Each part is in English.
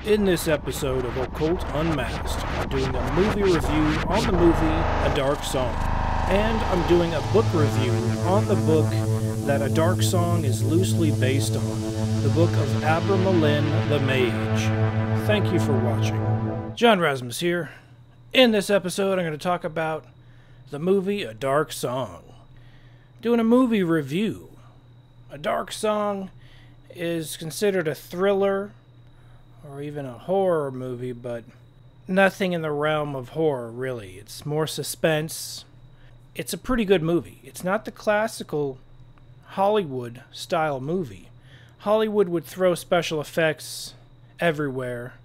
In this episode of Occult Unmasked, I'm doing a movie review on the movie A Dark Song. And I'm doing a book review on the book that A Dark Song is loosely based on, the book of AbraMelin The Mage. Thank you for watching. John Razimus here. In this episode, I'm going to talk about the movie A Dark Song. Doing a movie review. A Dark Song is considered a thriller or even a horror movie, but nothing in the realm of horror, really. It's more suspense. It's a pretty good movie. It's not the classical Hollywood-style movie. Hollywood would throw special effects everywhere.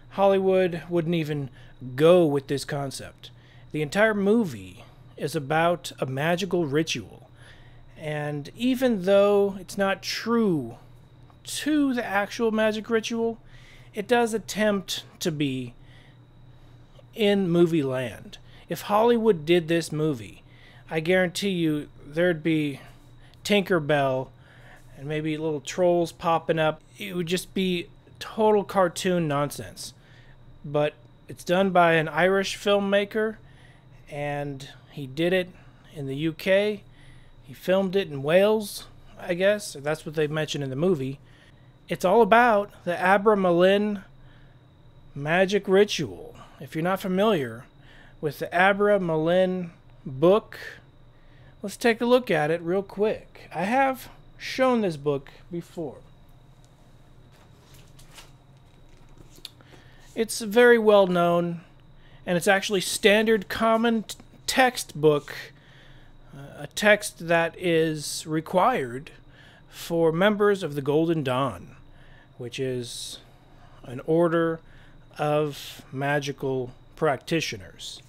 Hollywood wouldn't even go with this concept. The entire movie is about a magical ritual. And even though it's not true to the actual magic ritual, it does attempt to be in movie land. If Hollywood did this movie, I guarantee you there'd be Tinkerbell and maybe little trolls popping up. It would just be total cartoon nonsense. But it's done by an Irish filmmaker, and he did it in the UK. He filmed it in Wales, I guess. That's what they mentioned in the movie. It's all about the AbraMelin magic ritual. If you're not familiar with the AbraMelin book, let's take a look at it real quick. I have shown this book before. It's very well known, and it's actually standard common textbook, a text that is required for members of the Golden Dawn, which is an order of magical practitioners.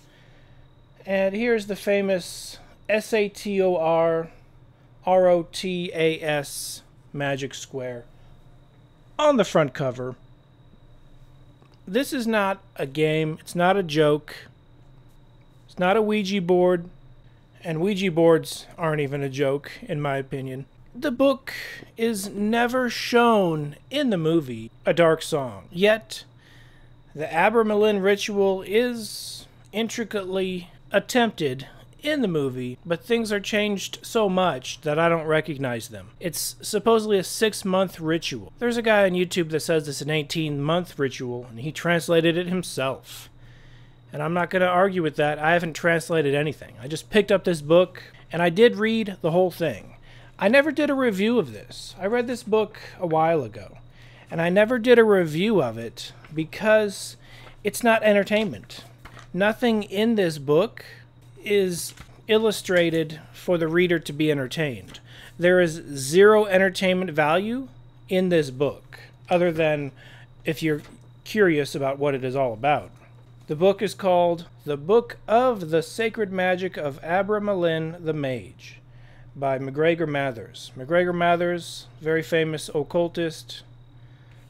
And here's the famous SATORROTAS magic square on the front cover. This is not a game. It's not a joke. It's not a Ouija board. And Ouija boards aren't even a joke, in my opinion. The book is never shown in the movie A Dark Song. Yet, the AbraMelin ritual is intricately attempted in the movie, but things are changed so much that I don't recognize them. It's supposedly a 6-month ritual. There's a guy on YouTube that says it's an 18-month ritual, and he translated it himself. And I'm not going to argue with that. I haven't translated anything. I just picked up this book, and I did read the whole thing. I never did a review of this. I read this book a while ago, and I never did a review of it because it's not entertainment. Nothing in this book is illustrated for the reader to be entertained. There is zero entertainment value in this book, other than if you're curious about what it is all about. The book is called The Book of the Sacred Magic of AbraMelin The Mage by McGregor Mathers. McGregor Mathers, very famous occultist,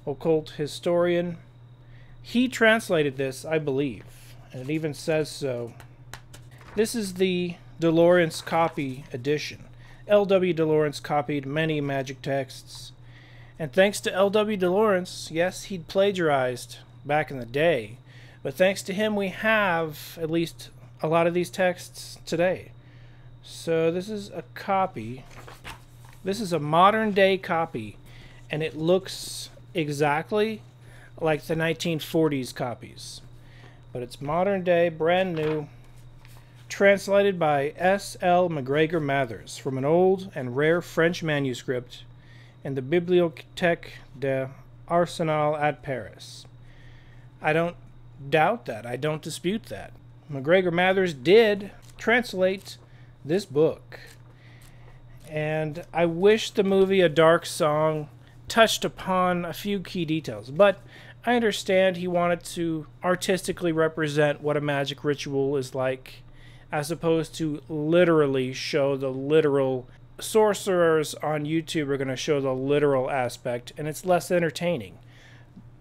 occult historian. He translated this, I believe, and it even says so. This is the DeLawrence copy edition. L.W. DeLawrence copied many magic texts, and thanks to L.W. DeLawrence, yes, he'd plagiarized back in the day, but thanks to him we have at least a lot of these texts today. So this is a copy. This is a modern day copy, and it looks exactly like the 1940s copies. But it's modern day, brand new, translated by S.L. McGregor Mathers from an old and rare French manuscript in the Bibliothèque d'Arsenal at Paris. I don't doubt that. I don't dispute that. McGregor Mathers did translate this book. And I wish the movie A Dark Song touched upon a few key details, but I understand he wanted to artistically represent what a magic ritual is like, as opposed to literally show the literal. Sorcerers on YouTube are going to show the literal aspect, and it's less entertaining.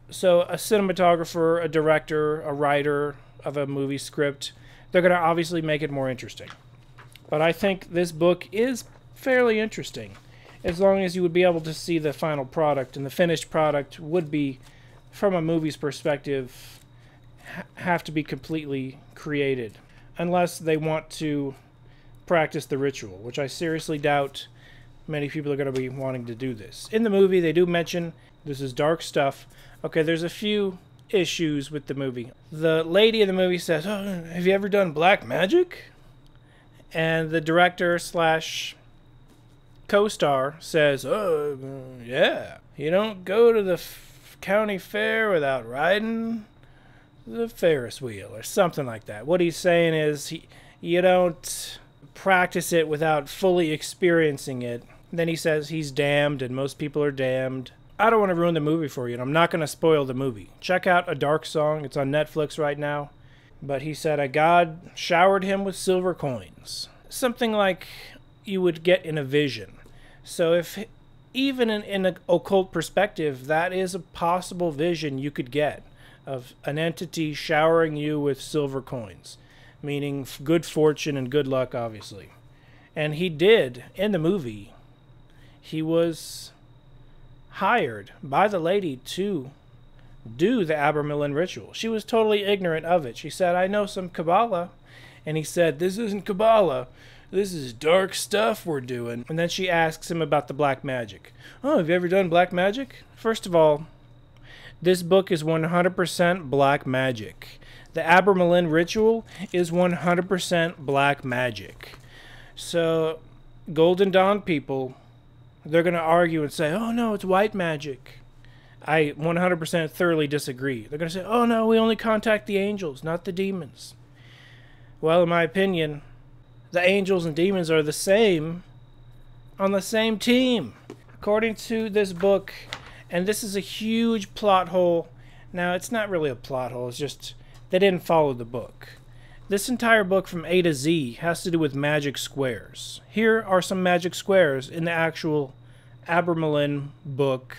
So a cinematographer, a director, a writer of a movie script, they're going to obviously make it more interesting. But I think this book is fairly interesting, as long as you would be able to see the final product, and the finished product would be from a movie's perspective, have to be completely created, unless they want to practice the ritual, which I seriously doubt many people are going to be wanting to do this. In the movie, they do mention this is dark stuff. Okay, there's a few issues with the movie. The lady in the movie says, "Oh, have you ever done black magic?" And the director slash co-star says, "Oh, yeah. You don't go to the county fair without riding the Ferris wheel," or something like that. What he's saying is you don't practice it without fully experiencing it. Then he says he's damned and most people are damned. I don't want to ruin the movie for you, and I'm not going to spoil the movie. Check out A Dark Song. It's on Netflix right now. But he said a god showered him with silver coins. Something like you would get in a vision. So if even in an occult perspective, that is a possible vision you could get of an entity showering you with silver coins, meaning good fortune and good luck, obviously. And he did in the movie. He was hired by the lady to do the AbraMelin ritual. She was totally ignorant of it. She said, "I know some Kabbalah." And he said, "This isn't Kabbalah. This is dark stuff we're doing." And then she asks him about the black magic. "Oh, have you ever done black magic?" First of all, this book is 100% black magic. The AbraMelin ritual is 100% black magic. So, Golden Dawn people, they're going to argue and say, "Oh no, it's white magic." I 100% thoroughly disagree. They're going to say, "Oh no, we only contact the angels, not the demons." Well, in my opinion, the angels and demons are the same on the same team. According to this book, and this is a huge plot hole. Now, it's not really a plot hole, it's just they didn't follow the book. This entire book from A to Z has to do with magic squares. Here are some magic squares in the actual AbraMelin book,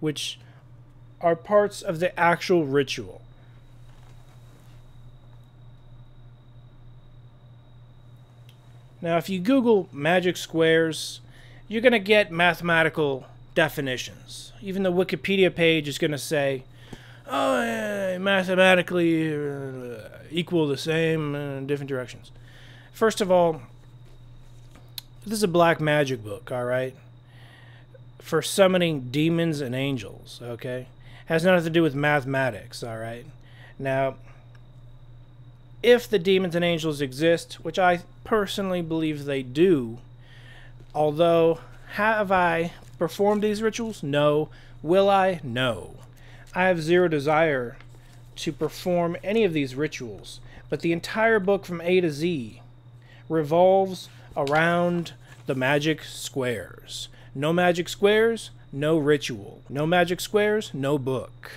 which are parts of the actual ritual. Now, if you Google magic squares, you're going to get mathematical definitions. Even the Wikipedia page is going to say, "Oh, mathematically equal the same in different directions." First of all, this is a black magic book, all right? For summoning demons and angels, okay? Has nothing to do with mathematics, all right? Now, if the demons and angels exist, which I personally believe they do, although have I performed these rituals? No. Will I? No. I have zero desire to perform any of these rituals, but the entire book from A to Z revolves around the magic squares. No magic squares, no ritual. No magic squares, no book.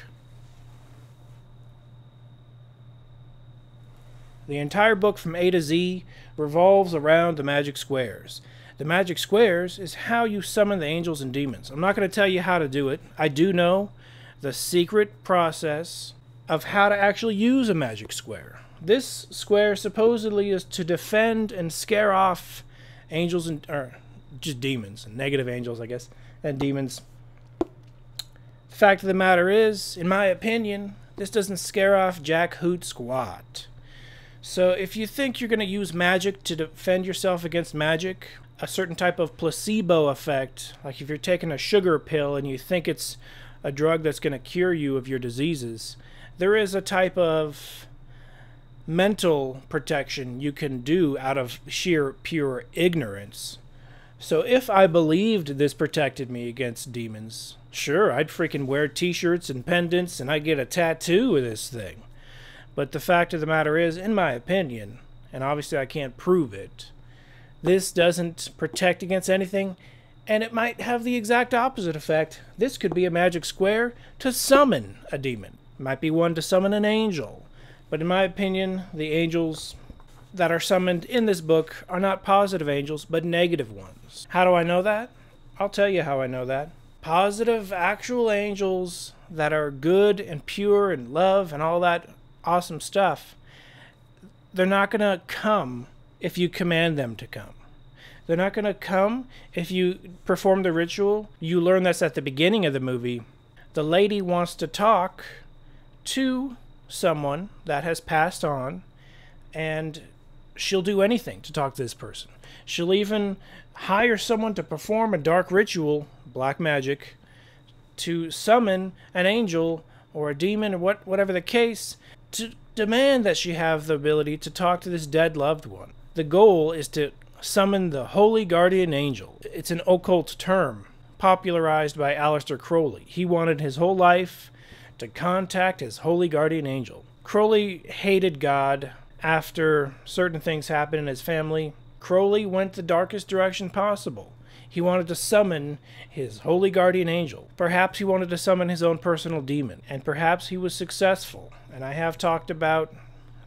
The entire book from A to Z revolves around the magic squares. The magic squares is how you summon the angels and demons. I'm not going to tell you how to do it. I do know the secret process of how to actually use a magic square. This square supposedly is to defend and scare off angels and just demons, negative angels, I guess, and demons. The fact of the matter is, in my opinion, this doesn't scare off jack hoot squat. So if you think you're going to use magic to defend yourself against magic, a certain type of placebo effect, like if you're taking a sugar pill and you think it's a drug that's going to cure you of your diseases, there is a type of mental protection you can do out of sheer pure ignorance. So if I believed this protected me against demons, sure, I'd freaking wear t-shirts and pendants and I'd get a tattoo of this thing. But the fact of the matter is, in my opinion, and obviously I can't prove it, this doesn't protect against anything, and it might have the exact opposite effect. This could be a magic square to summon a demon. It might be one to summon an angel. But in my opinion, the angels that are summoned in this book are not positive angels, but negative ones. How do I know that? I'll tell you how I know that. Positive, actual angels that are good and pure and love and all that awesome stuff, they're not going to come if you command them to come. They're not going to come if you perform the ritual. You learn this at the beginning of the movie. The lady wants to talk to someone that has passed on, and she'll do anything to talk to this person. She'll even hire someone to perform a dark ritual, black magic, to summon an angel or a demon or whatever the case, to demand that she have the ability to talk to this dead loved one. The goal is to summon the Holy Guardian Angel. It's an occult term popularized by Aleister Crowley. He wanted his whole life to contact his Holy Guardian Angel. Crowley hated God after certain things happened in his family. Crowley went the darkest direction possible. He wanted to summon his Holy Guardian Angel. Perhaps he wanted to summon his own personal demon, and perhaps he was successful. And I have talked about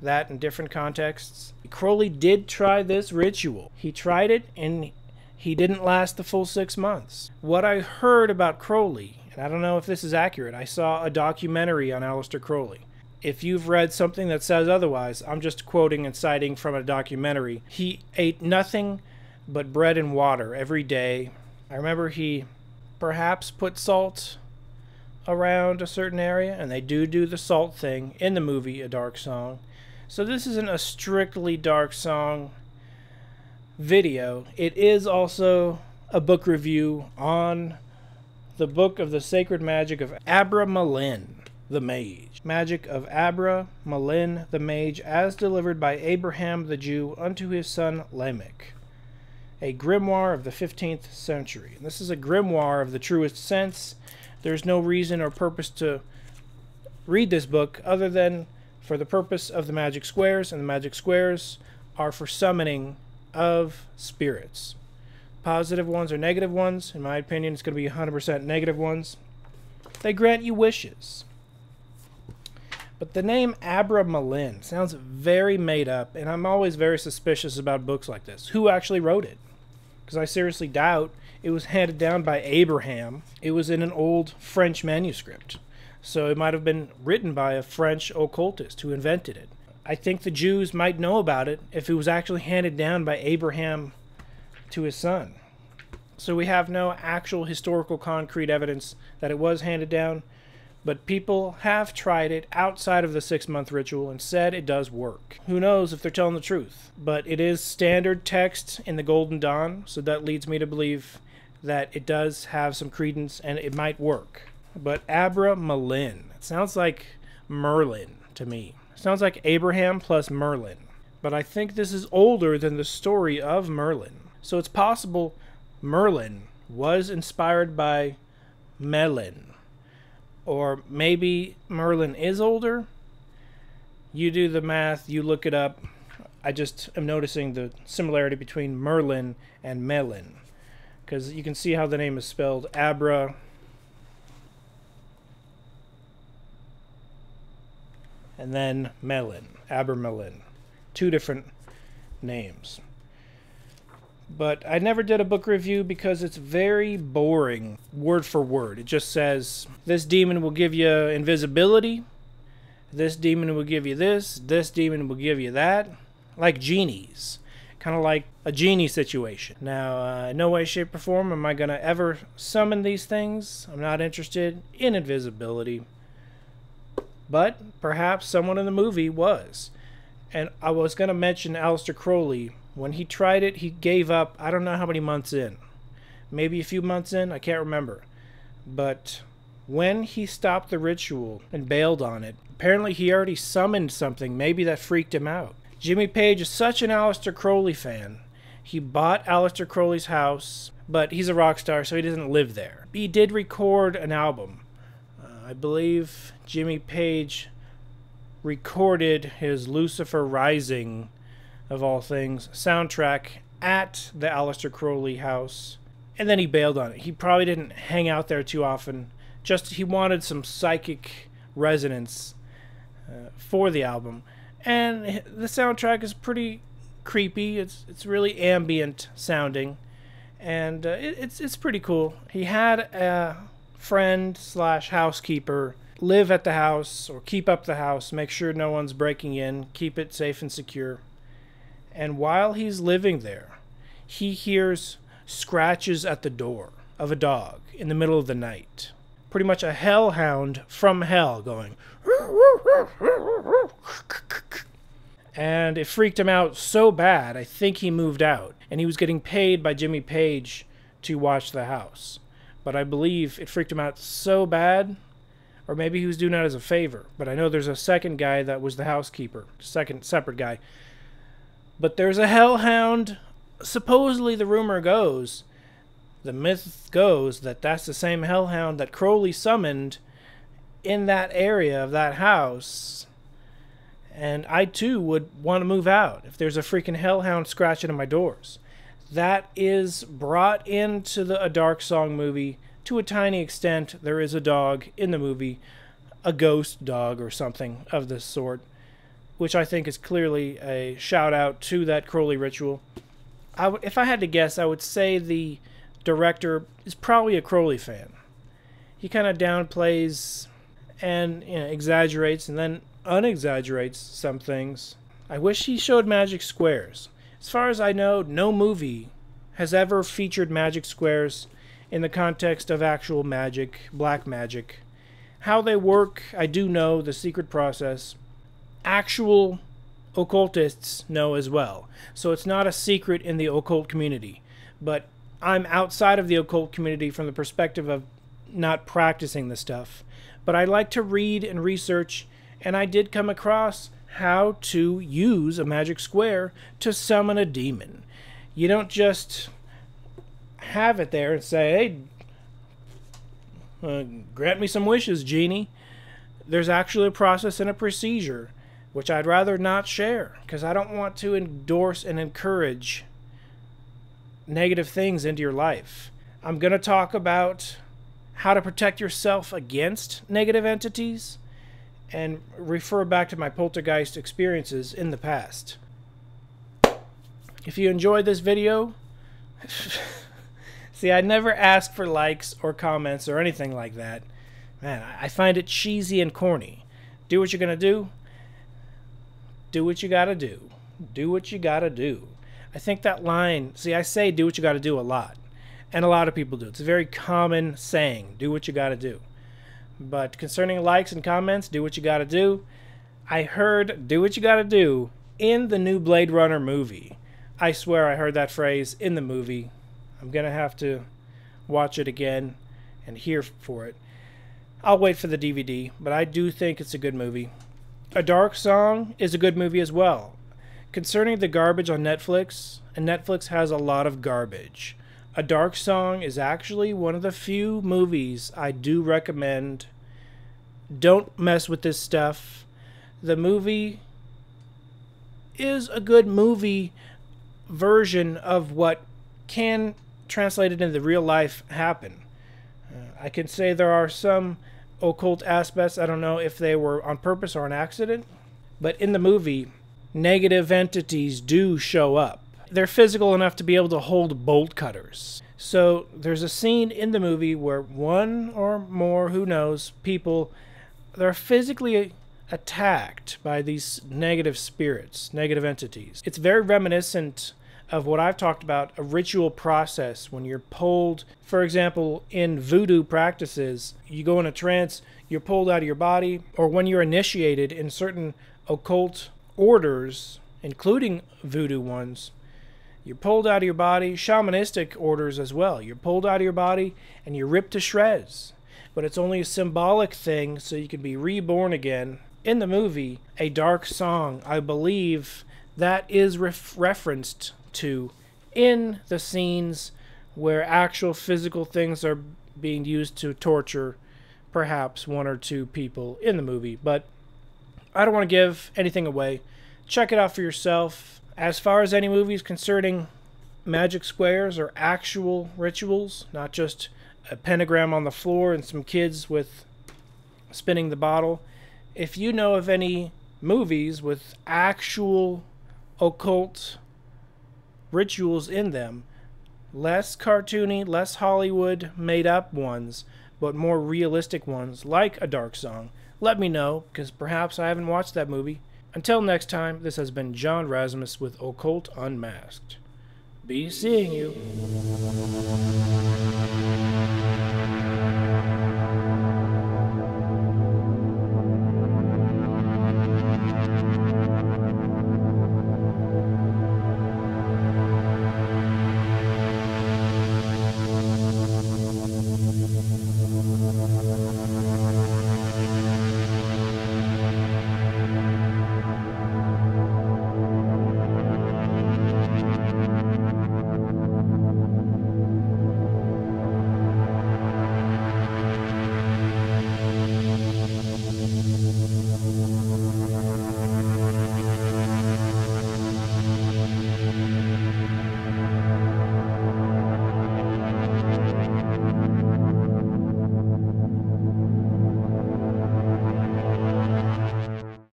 that in different contexts. Crowley did try this ritual. He tried it, and he didn't last the full 6 months. What I heard about Crowley, and I don't know if this is accurate, I saw a documentary on Aleister Crowley. If you've read something that says otherwise, I'm just quoting and citing from a documentary. He ate nothing but bread and water every day. I remember he perhaps put salt around a certain area, and they do the salt thing in the movie A Dark Song. So this isn't a strictly Dark Song video. It is also a book review on the book of the sacred magic of AbraMelin the Mage. Magic of AbraMelin the Mage, as delivered by Abraham the Jew unto his son Lamech. A grimoire of the 15th century. And this is a grimoire of the truest sense. There's no reason or purpose to read this book other than for the purpose of the magic squares, and the magic squares are for summoning of spirits. Positive ones or negative ones. In my opinion, it's going to be 100% negative ones. They grant you wishes. But the name AbraMelin sounds very made up, and I'm always very suspicious about books like this. Who actually wrote it? Because I seriously doubt it was handed down by Abraham. It was in an old French manuscript. So it might have been written by a French occultist who invented it. I think the Jews might know about it if it was actually handed down by Abraham to his son. So we have no actual historical concrete evidence that it was handed down, but people have tried it outside of the 6-month ritual and said it does work. Who knows if they're telling the truth? But it is standard text in the Golden Dawn, so that leads me to believe that it does have some credence and it might work. But AbraMelin, it sounds like Merlin to me. It sounds like Abraham plus Merlin. But I think this is older than the story of Merlin. So it's possible Merlin was inspired by Melin. Or maybe Merlin is older. You do the math, you look it up. I just am noticing the similarity between Merlin and Melin. Because you can see how the name is spelled. Abra. And then Melin. AbraMelin. 2 different names. But I never did a book review because it's very boring, word for word. It just says, this demon will give you invisibility, this demon will give you this demon will give you that. Like genies. Kind of like a genie situation. Now, in no way, shape, or form am I going to ever summon these things. I'm not interested in invisibility. But perhaps someone in the movie was. And I was going to mention Aleister Crowley. When he tried it, he gave up, I don't know how many months in. Maybe a few months in, I can't remember. But when he stopped the ritual and bailed on it, apparently he already summoned something. Maybe that freaked him out. Jimmy Page is such an Aleister Crowley fan. He bought Aleister Crowley's house, but he's a rock star, so he doesn't live there. He did record an album. I believe Jimmy Page recorded his Lucifer Rising, of all things, soundtrack at the Aleister Crowley house, and then he bailed on it. He probably didn't hang out there too often. Just he wanted some psychic resonance for the album, and the soundtrack is pretty creepy. It's really ambient sounding, and it's pretty cool. He had a friend / housekeeper live at the house or keep up the house, make sure no one's breaking in, keep it safe and secure. And while he's living there, he hears scratches at the door of a dog in the middle of the night. pretty much a hellhound from hell going. And it freaked him out so bad, I think he moved out. And he was getting paid by Jimmy Page to watch the house. But I believe it freaked him out so bad, or maybe he was doing that as a favor. But I know there's a second guy that was the housekeeper, second separate guy. But there's a hellhound. Supposedly the rumor goes, the myth goes, that that's the same hellhound that Crowley summoned in that area of that house. And I too would want to move out if there's a freaking hellhound scratching at my doors. That is brought into a Dark Song movie to a tiny extent. There is a dog in the movie, a ghost dog or something of this sort, which I think is clearly a shout out to that Crowley ritual. If I had to guess, I would say the director is probably a Crowley fan. He kind of downplays and exaggerates and then unexaggerates some things. I wish he showed magic squares. As far as I know, no movie has ever featured magic squares in the context of actual magic, black magic. How they work, I do know the secret process. Actual occultists know as well. So it's not a secret in the occult community. But I'm outside of the occult community from the perspective of not practicing the stuff. But I like to read and research, and I did come across how to use a magic square to summon a demon. You don't just have it there and say, hey, grant me some wishes, genie. There's actually a process and a procedure, which I'd rather not share, because I don't want to endorse and encourage negative things into your life. I'm going to talk about how to protect yourself against negative entities, and refer back to my poltergeist experiences in the past. If you enjoyed this video, see, I never ask for likes or comments or anything like that. Man, I find it cheesy and corny. Do what you're gonna do. Do what you gotta do. Do what you gotta do. I think that line, see, I say do what you gotta do a lot. And a lot of people do. It's a very common saying, do what you gotta do. But concerning likes and comments, do what you gotta do. I heard do what you gotta do in the new Blade Runner movie. I swear I heard that phrase in the movie. I'm gonna have to watch it again and hear for it. I'll wait for the DVD, but I do think it's a good movie. A Dark Song is a good movie as well. Concerning the garbage on Netflix, and Netflix has a lot of garbage, A Dark Song is actually one of the few movies I do recommend. Don't mess with this stuff. The movie is a good movie version of what can, translated into real life, happen. I can say there are some occult aspects. I don't know if they were on purpose or an accident, but in the movie, negative entities do show up. They're physical enough to be able to hold bolt cutters. So there's a scene in the movie where one or more, who knows, people, they're physically attacked by these negative spirits, negative entities. It's very reminiscent of what I've talked about, a ritual process when you're pulled. For example, in voodoo practices, you go in a trance, you're pulled out of your body, or when you're initiated in certain occult orders, including voodoo ones, you're pulled out of your body. Shamanistic orders as well. You're pulled out of your body and you're ripped to shreds. But it's only a symbolic thing so you can be reborn again. In the movie, A Dark Song, I believe that is referenced to in the scenes where actual physical things are being used to torture perhaps one or two people in the movie. But I don't want to give anything away. Check it out for yourself. As far as any movies concerning magic squares or actual rituals, not just a pentagram on the floor and some kids with spinning the bottle, if you know of any movies with actual occult rituals in them, less cartoony, less Hollywood made up ones, but more realistic ones like A Dark Song, let me know, because perhaps I haven't watched that movie. Until next time, this has been John Razimus with Occult Unmasked. Be seeing you.